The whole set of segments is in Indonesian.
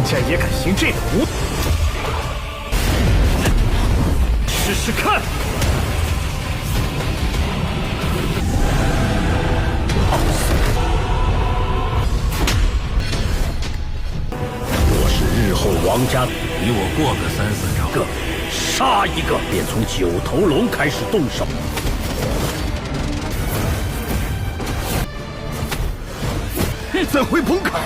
竟然也敢行这等无，试试看。若是日后王家比我过个3、4招，杀一个便从九头龙开始动手。 怎会崩开？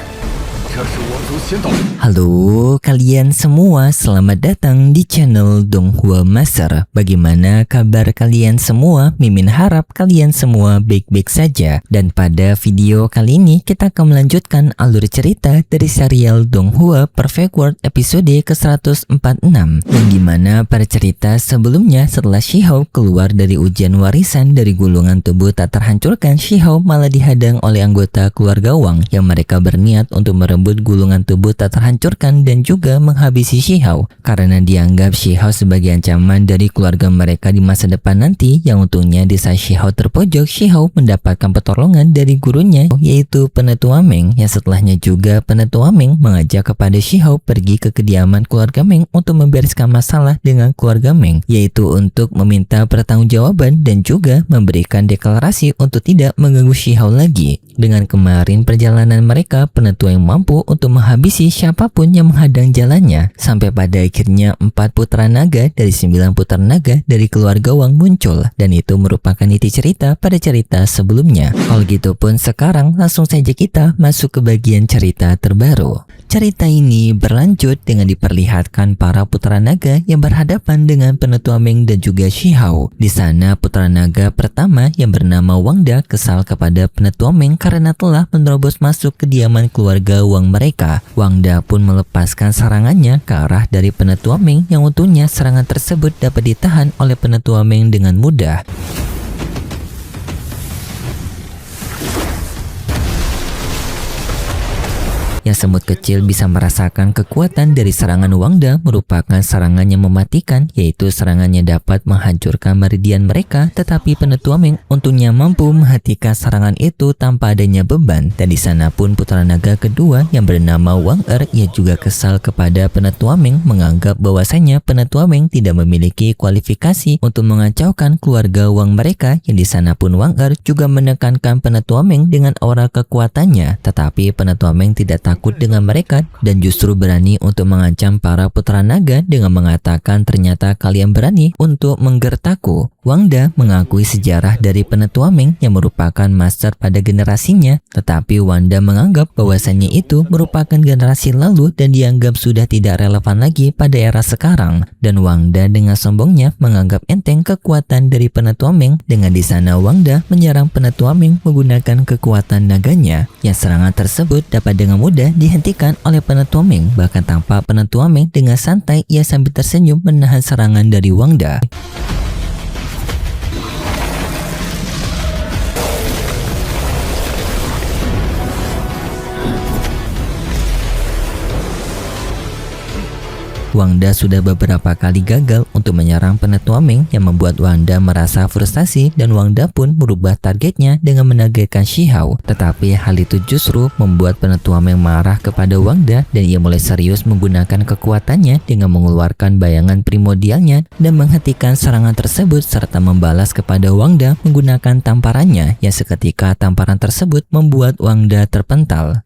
这是我族先导。Halo kalian semua, selamat datang di channel Donghua Master. Bagaimana kabar kalian semua? Mimin harap kalian semua baik-baik saja. Dan pada video kali ini kita akan melanjutkan alur cerita dari serial Donghua Perfect World episode ke-146, yang dimana pada cerita sebelumnya setelah Shihou keluar dari ujian warisan dari gulungan tubuh tak terhancurkan, Shihou malah dihadang oleh anggota keluarga Wang yang mereka berniat untuk merebut gulungan tubuh tak terhancurkan dan juga menghabisi Shihou karena dianggap Shihou sebagai ancaman dari keluarga mereka di masa depan nanti. Yang untungnya di saat Shihou terpojok, Shihou mendapatkan pertolongan dari gurunya yaitu Penetua Meng, yang setelahnya juga Penetua Meng mengajak kepada Shihou pergi ke kediaman keluarga Meng untuk membereskan masalah dengan keluarga Meng, yaitu untuk meminta pertanggungjawaban dan juga memberikan deklarasi untuk tidak mengganggu Shihou lagi. Dengan kemarin perjalanan mereka, Penetua yang mampu untuk menghabisi siapapun yang menghadang jalannya, sampai pada akhirnya 4 putra naga dari 9 putra naga dari keluarga Wang muncul, dan itu merupakan inti cerita pada cerita sebelumnya. Kalau gitu pun sekarang langsung saja kita masuk ke bagian cerita terbaru. Cerita ini berlanjut dengan diperlihatkan para putra naga yang berhadapan dengan Penetua Meng dan juga Shihou. Di sana putra naga pertama yang bernama Wangda kesal kepada Penetua Meng karena telah menerobos masuk kediaman keluarga Wang mereka. Wangda pun melepaskan serangannya ke arah dari Penetua Meng, yang untungnya serangan tersebut dapat ditahan oleh Penetua Meng dengan mudah. Yang semut kecil bisa merasakan kekuatan dari serangan Wangda merupakan serangan yang mematikan, yaitu serangannya dapat menghancurkan meridian mereka, tetapi Penetua Meng untungnya mampu menghentikan serangan itu tanpa adanya beban. Dan di sana pun putra naga kedua yang bernama Wang ia juga kesal kepada Penetua Meng, menganggap bahwasanya Penetua Meng tidak memiliki kualifikasi untuk mengacaukan keluarga Wang mereka. Yang di sana pun Wang juga menekankan Penetua Meng dengan aura kekuatannya, tetapi Penetua Meng tidak takut dengan mereka dan justru berani untuk mengancam para putra naga dengan mengatakan, ternyata kalian berani untuk menggertakku. Wangda mengakui sejarah dari Penetua Meng yang merupakan master pada generasinya, tetapi Wangda menganggap bahwasannya itu merupakan generasi lalu dan dianggap sudah tidak relevan lagi pada era sekarang. Dan Wangda dengan sombongnya menganggap enteng kekuatan dari Penetua Meng. Dengan di sana Wangda menyerang Penetua Meng menggunakan kekuatan naganya, yang serangan tersebut dapat dengan mudah dihentikan oleh Penetua Meng. Bahkan tanpa Penetua Meng dengan santai ia sambil tersenyum menahan serangan dari Wangda. Wangda sudah beberapa kali gagal untuk menyerang Penetua Meng, yang membuat Wangda merasa frustasi dan Wangda pun merubah targetnya dengan menargetkan Shihou. Tetapi hal itu justru membuat Penetua Meng marah kepada Wangda dan ia mulai serius menggunakan kekuatannya dengan mengeluarkan bayangan primordialnya dan menghentikan serangan tersebut serta membalas kepada Wangda menggunakan tamparannya, yang seketika tamparan tersebut membuat Wangda terpental.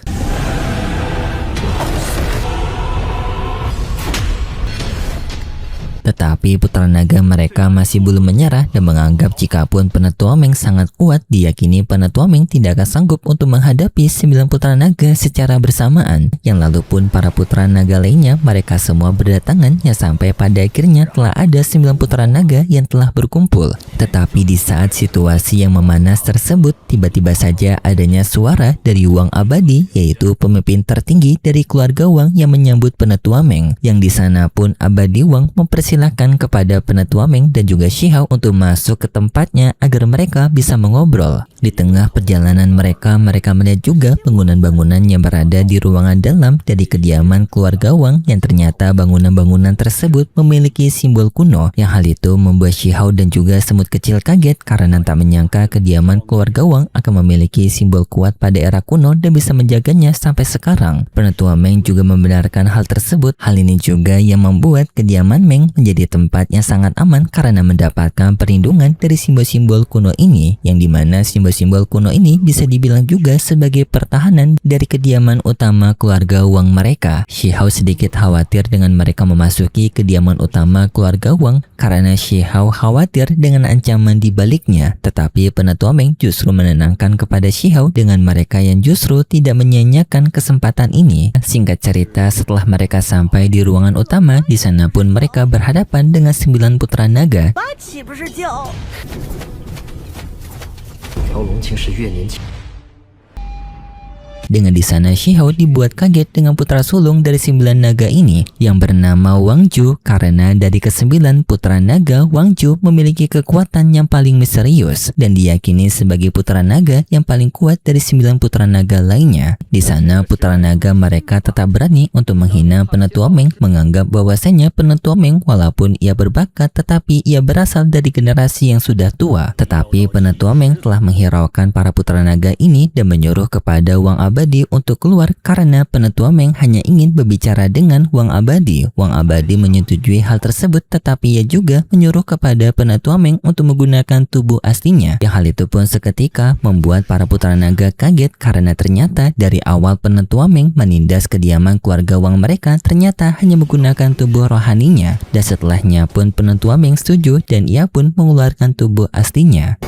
Tetapi putra naga mereka masih belum menyerah dan menganggap jikapun Penetua Meng sangat kuat, diyakini Penetua Meng tidak akan sanggup untuk menghadapi 9 putra naga secara bersamaan. Yang lalu pun para putra naga lainnya mereka semua berdatangan, yang sampai pada akhirnya telah ada 9 putra naga yang telah berkumpul. Tetapi di saat situasi yang memanas tersebut, tiba-tiba saja adanya suara dari Wang Abadi, yaitu pemimpin tertinggi dari keluarga Wang yang menyambut Penetua Meng. Yang di sana pun Abadi Wang mempersilahkan mengarahkan kepada Penetua Meng dan juga Shihao untuk masuk ke tempatnya agar mereka bisa mengobrol. Di tengah perjalanan mereka melihat juga bangunan-bangunan yang berada di ruangan dalam dari kediaman keluarga Wang, yang ternyata bangunan-bangunan tersebut memiliki simbol kuno, yang hal itu membuat Shihao dan juga semut kecil kaget karena tak menyangka kediaman keluarga Wang akan memiliki simbol kuat pada era kuno dan bisa menjaganya sampai sekarang. Penetua Meng juga membenarkan hal tersebut. Hal ini juga yang membuat kediaman Meng menjadi tempat yang sangat aman karena mendapatkan perlindungan dari simbol-simbol kuno ini, yang dimana simbol-simbol kuno ini bisa dibilang juga sebagai pertahanan dari kediaman utama keluarga Wang mereka. Shihao sedikit khawatir dengan mereka memasuki kediaman utama keluarga Wang karena Shihao khawatir dengan ancaman di baliknya, tetapi Penetua Meng justru menenangkan kepada Shihao dengan mereka yang justru tidak menyia-nyiakan kesempatan ini. Singkat cerita, setelah mereka sampai di ruangan utama, di sana pun mereka berhadapan dengan 9 putra naga. Dengan di sana Shihao dibuat kaget dengan putra sulung dari 9 naga ini yang bernama Wang Ju, karena dari ke-9 putra naga, Wang Ju memiliki kekuatan yang paling misterius dan diyakini sebagai putra naga yang paling kuat dari 9 putra naga lainnya. Di sana putra naga mereka tetap berani untuk menghina Penetua Meng, menganggap bahwasanya Penetua Meng walaupun ia berbakat tetapi ia berasal dari generasi yang sudah tua. Tetapi Penetua Meng telah menghiraukan para putra naga ini dan menyuruh kepada Wang Abadi untuk keluar karena Penetua Meng hanya ingin berbicara dengan Wang Abadi. Wang Abadi menyetujui hal tersebut, tetapi ia juga menyuruh kepada Penetua Meng untuk menggunakan tubuh aslinya. Yang hal itu pun seketika membuat para putra naga kaget karena ternyata dari awal Penetua Meng menindas kediaman keluarga Wang mereka ternyata hanya menggunakan tubuh rohaninya, dan setelahnya pun Penetua Meng setuju dan ia pun mengeluarkan tubuh aslinya.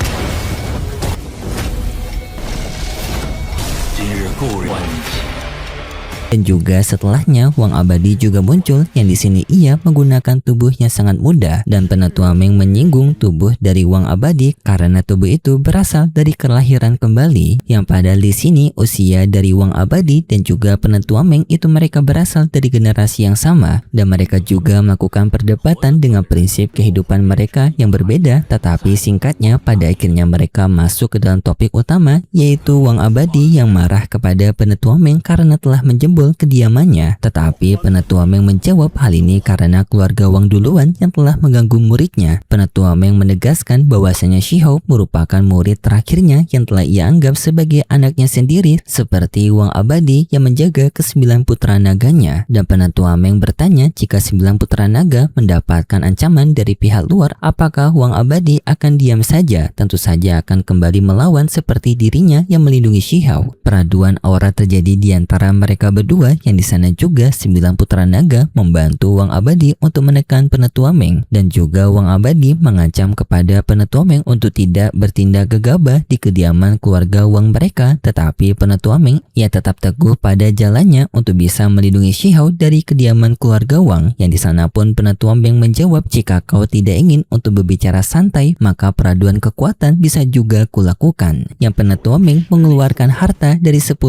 Dan juga setelahnya Wang Abadi juga muncul, yang di sini ia menggunakan tubuh yang sangat muda, dan Penetua Meng menyinggung tubuh dari Wang Abadi karena tubuh itu berasal dari kelahiran kembali, yang padahal di sini usia dari Wang Abadi dan juga Penetua Meng itu mereka berasal dari generasi yang sama, dan mereka juga melakukan perdebatan dengan prinsip kehidupan mereka yang berbeda. Tetapi singkatnya pada akhirnya mereka masuk ke dalam topik utama, yaitu Wang Abadi yang marah kepada Penetua Meng karena telah menjemput kediamannya. Tetapi Penetua Meng menjawab hal ini karena keluarga Wang duluan yang telah mengganggu muridnya. Penetua Meng menegaskan bahwasanya Shihao merupakan murid terakhirnya yang telah ia anggap sebagai anaknya sendiri, seperti Wang Abadi yang menjaga ke-9 putra naganya. Dan Penetua Meng bertanya jika 9 putra naga mendapatkan ancaman dari pihak luar, apakah Wang Abadi akan diam saja? Tentu saja akan kembali melawan seperti dirinya yang melindungi Shihao. Peraduan aura terjadi di antara mereka berdua, yang di sana juga 9 putra naga membantu Wang Abadi untuk menekan Penetua Meng, dan juga Wang Abadi mengancam kepada Penetua Meng untuk tidak bertindak gegabah di kediaman keluarga Wang mereka. Tetapi Penetua Meng ia tetap teguh pada jalannya untuk bisa melindungi Shihao dari kediaman keluarga Wang, yang di sana pun Penetua Meng menjawab, jika kau tidak ingin untuk berbicara santai maka peraduan kekuatan bisa juga kulakukan. Yang Penetua Meng mengeluarkan harta dari 10.000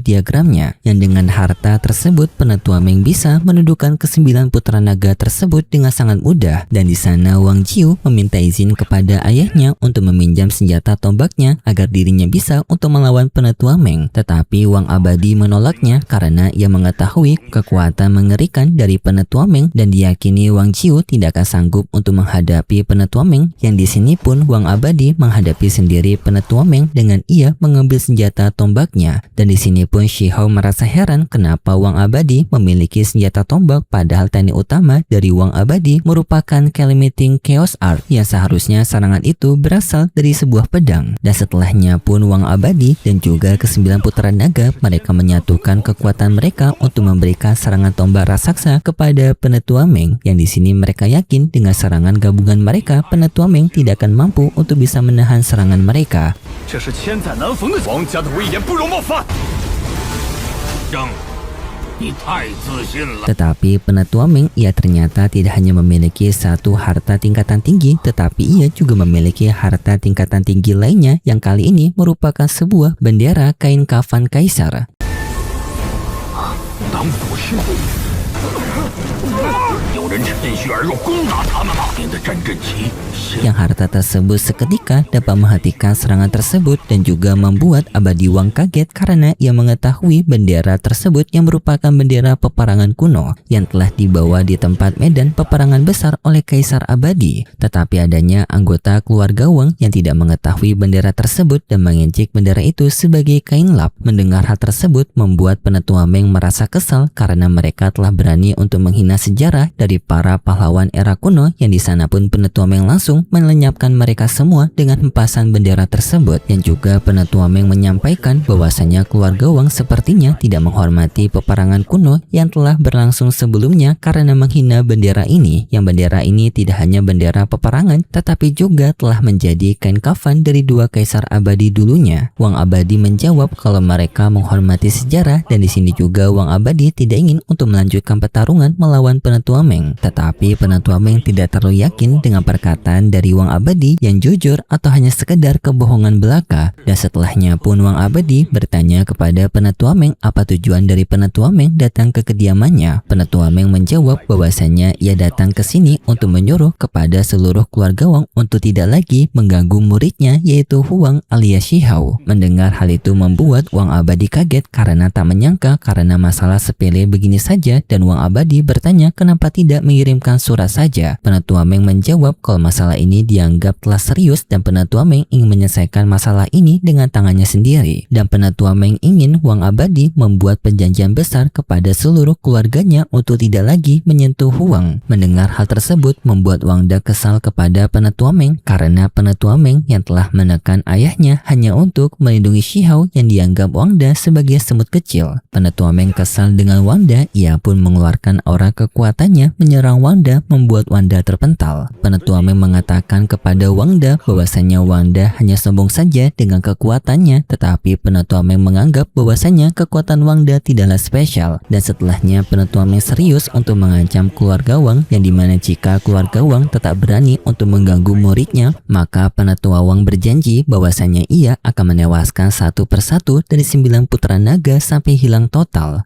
diagramnya, yang dengan harta tersebut Penetua Meng bisa menundukkan ke-9 putra naga tersebut dengan sangat mudah. Dan di sana Wang Jiu meminta izin kepada ayahnya untuk meminjam senjata tombaknya agar dirinya bisa untuk melawan Penetua Meng. Tetapi Wang Abadi menolaknya karena ia mengetahui kekuatan mengerikan dari Penetua Meng dan diyakini Wang Jiu tidak akan sanggup untuk menghadapi Penetua Meng. Yang di sini pun Wang Abadi menghadapi sendiri Penetua Meng dengan ia mengambil senjata tombaknya. Dan di sini pun Shihao merasa heran kenapa Wang Abadi memiliki senjata tombak, padahal teknik utama dari Wang Abadi merupakan Calamiting Chaos Art yang seharusnya serangan itu berasal dari sebuah pedang. Dan setelahnya pun Wang Abadi dan juga ke-9 putra naga mereka menyatukan kekuatan mereka untuk memberikan serangan tombak raksasa kepada Penetua Meng, yang di sini mereka yakin dengan serangan gabungan mereka Penetua Meng tidak akan mampu untuk bisa menahan serangan mereka. Tetapi Penetua Meng ia ternyata tidak hanya memiliki satu harta tingkatan tinggi, tetapi ia juga memiliki harta tingkatan tinggi lainnya yang kali ini merupakan sebuah bendera kain kafan kaisar. 有人趁虚而入攻打他们吗？您的战阵旗 Yang harta tersebut seketika dapat menghentikan serangan tersebut dan juga membuat Abadi Wang kaget karena ia mengetahui bendera tersebut yang merupakan bendera peperangan kuno yang telah dibawa di tempat medan peperangan besar oleh Kaisar Abadi. Tetapi adanya anggota keluarga Wang yang tidak mengetahui bendera tersebut dan mengincik bendera itu sebagai kain lap. Mendengar hal tersebut membuat Penetua Meng merasa kesal karena mereka telah berani untuk menghina sejarah dari para pahlawan era kuno yang di sana pun Penetua Meng langsung melenyapkan mereka semua dengan hempasan bendera tersebut. Dan juga Penetua Meng menyampaikan bahwasanya keluarga Wang sepertinya tidak menghormati peperangan kuno yang telah berlangsung sebelumnya karena menghina bendera ini, yang bendera ini tidak hanya bendera peperangan tetapi juga telah menjadi kain kafan dari dua kaisar abadi dulunya. Wang Abadi menjawab kalau mereka menghormati sejarah dan di sini juga Wang Abadi tidak ingin untuk melanjutkan pertarungan melawan Penetua Meng. Tetapi Penetua Meng tidak terlalu yakin dengan perkataan dari Wang Abadi yang jujur atau hanya sekedar kebohongan belaka. Dan setelahnya pun Wang Abadi bertanya kepada Penetua Meng apa tujuan dari Penetua Meng datang ke kediamannya. Penetua Meng menjawab bahwasanya ia datang ke sini untuk menyuruh kepada seluruh keluarga Wang untuk tidak lagi mengganggu muridnya yaitu Huang alias Shihao. Mendengar hal itu membuat Wang Abadi kaget karena tak menyangka karena masalah sepele begini saja, dan Wang Abadi bertanya kenapa tidak mengirimkan surat saja. Penetua Meng menjawab kalau masalah ini dianggap telah serius dan Penetua Meng ingin menyelesaikan masalah ini dengan tangannya sendiri. Dan Penetua Meng ingin Wang Abadi membuat perjanjian besar kepada seluruh keluarganya untuk tidak lagi menyentuh Huang. Mendengar hal tersebut membuat Wang Da kesal kepada Penetua Meng karena Penetua Meng yang telah menekan ayahnya hanya untuk melindungi Shihao yang dianggap Wang Da sebagai semut kecil. Penetua Meng kesal dengan Wang Da, ia pun mengeluarkan aura kekuatannya menyerang Wang Da membuat Wang Da terpental. Penetua Meng mengatakan kepada Wang Da bahwasanya Wang Da hanya sombong saja dengan kekuatannya, tetapi Penetua Meng menganggap bahwasanya kekuatan Wang Da tidaklah spesial. Dan setelahnya Penetua Meng serius untuk mengancam keluarga Wang, yang dimana jika keluarga Wang tetap berani untuk mengganggu muridnya, maka Penetua Wang berjanji bahwasanya ia akan menewaskan satu persatu dari 9 putra naga sampai hilang total.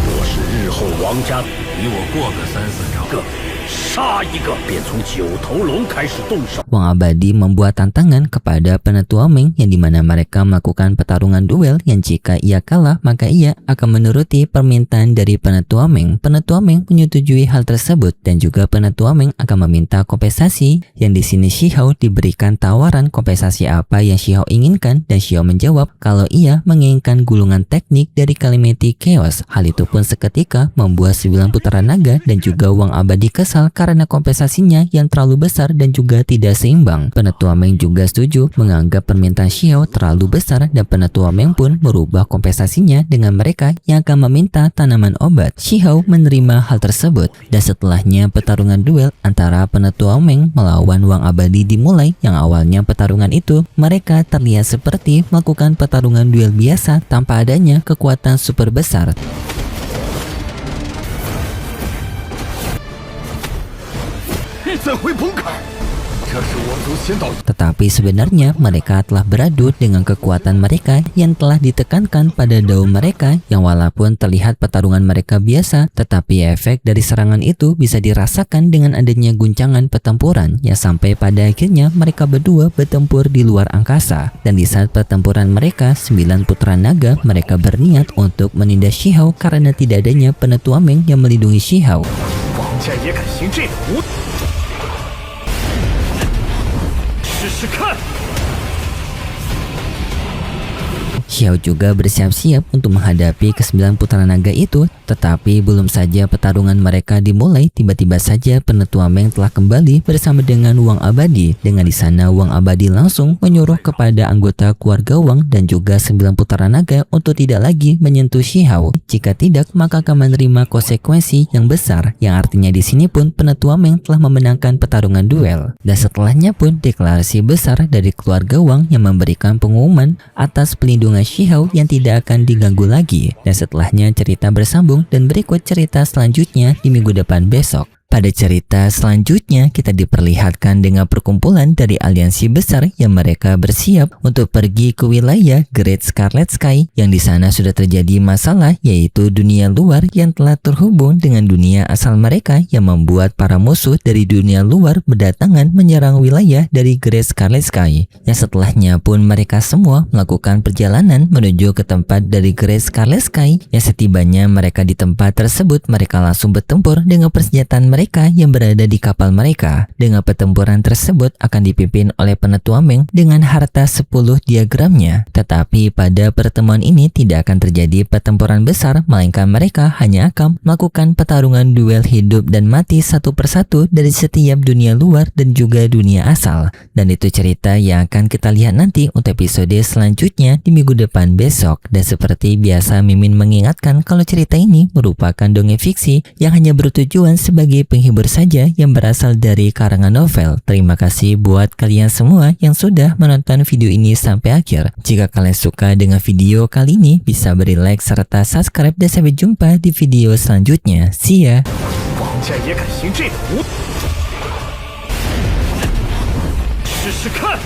若是日后王家与我过个3、4招，杀一个便从9头龙开始动手。 Wang Abadi membuat tantangan kepada Penetua Meng yang dimana mereka melakukan pertarungan duel yang jika ia kalah maka ia akan menuruti permintaan dari Penetua Meng. Penetua Meng menyetujui hal tersebut dan juga Penetua Meng akan meminta kompensasi, yang di sini Shihao diberikan tawaran kompensasi apa yang Shihao inginkan, dan Shihao menjawab kalau ia menginginkan gulungan teknik dari Calamity Chaos. Hal itu pun seketika membuat 9 putra naga dan juga Wang Abadi kesal karena kompensasinya yang terlalu besar dan juga tidak seimbang. Penetua Meng juga setuju menganggap permintaan Shihao terlalu besar dan Penetua Meng pun merubah kompensasinya dengan mereka yang akan meminta tanaman obat. Shihao menerima hal tersebut dan setelahnya pertarungan duel antara Penetua Meng melawan Wang Abadi dimulai, yang awalnya pertarungan itu mereka terlihat seperti melakukan pertarungan duel biasa tanpa adanya kekuatan super besar. 怎会彭凯？这是我族先导。 Tetapi sebenarnya mereka telah beradu dengan kekuatan mereka yang telah ditekankan pada daun mereka, yang walaupun terlihat pertarungan mereka biasa, tetapi efek dari serangan itu bisa dirasakan dengan adanya guncangan pertempuran yang sampai pada akhirnya mereka berdua bertempur di luar angkasa. Dan di saat pertempuran mereka, 9 putra naga mereka berniat untuk menindas Shihao karena tidak adanya Penetua Meng yang melindungi Shihao. 王家也敢行这毒？试试看。 Shihao juga bersiap-siap untuk menghadapi ke-9 putra naga itu, tetapi belum saja pertarungan mereka dimulai, tiba-tiba saja Penetua Meng telah kembali bersama dengan Wang Abadi. Dengan di sana Wang Abadi langsung menyuruh kepada anggota keluarga Wang dan juga 9 putra naga untuk tidak lagi menyentuh Shihao. Jika tidak, maka akan menerima konsekuensi yang besar, yang artinya di sini pun Penetua Meng telah memenangkan pertarungan duel. Dan setelahnya pun deklarasi besar dari keluarga Wang yang memberikan pengumuman atas pelindungan Shihao yang tidak akan diganggu lagi. Dan setelahnya cerita bersambung dan berikut cerita selanjutnya di minggu depan besok. Pada cerita selanjutnya, kita diperlihatkan dengan perkumpulan dari aliansi besar yang mereka bersiap untuk pergi ke wilayah Great Scarlet Sky, yang di sana sudah terjadi masalah, yaitu dunia luar yang telah terhubung dengan dunia asal mereka, yang membuat para musuh dari dunia luar berdatangan menyerang wilayah dari Great Scarlet Sky. Yang setelahnya pun mereka semua melakukan perjalanan menuju ke tempat dari Great Scarlet Sky. Yang setibanya mereka di tempat tersebut, mereka langsung bertempur dengan persenjataan mereka yang berada di kapal mereka. Dengan pertempuran tersebut akan dipimpin oleh penetua Meng dengan harta 10 diagramnya. Tetapi pada pertemuan ini tidak akan terjadi pertempuran besar, melainkan mereka hanya akan melakukan pertarungan duel hidup dan mati satu persatu dari setiap dunia luar dan juga dunia asal. Dan itu cerita yang akan kita lihat nanti untuk episode selanjutnya di minggu depan besok. Dan seperti biasa, Mimin mengingatkan kalau cerita ini merupakan dongeng fiksi yang hanya bertujuan sebagai penghibur saja yang berasal dari karangan novel. Terima kasih buat kalian semua yang sudah menonton video ini sampai akhir. Jika kalian suka dengan video kali ini, bisa beri like serta subscribe, dan sampai jumpa di video selanjutnya. See ya! 王家也敢行这毒，试试看。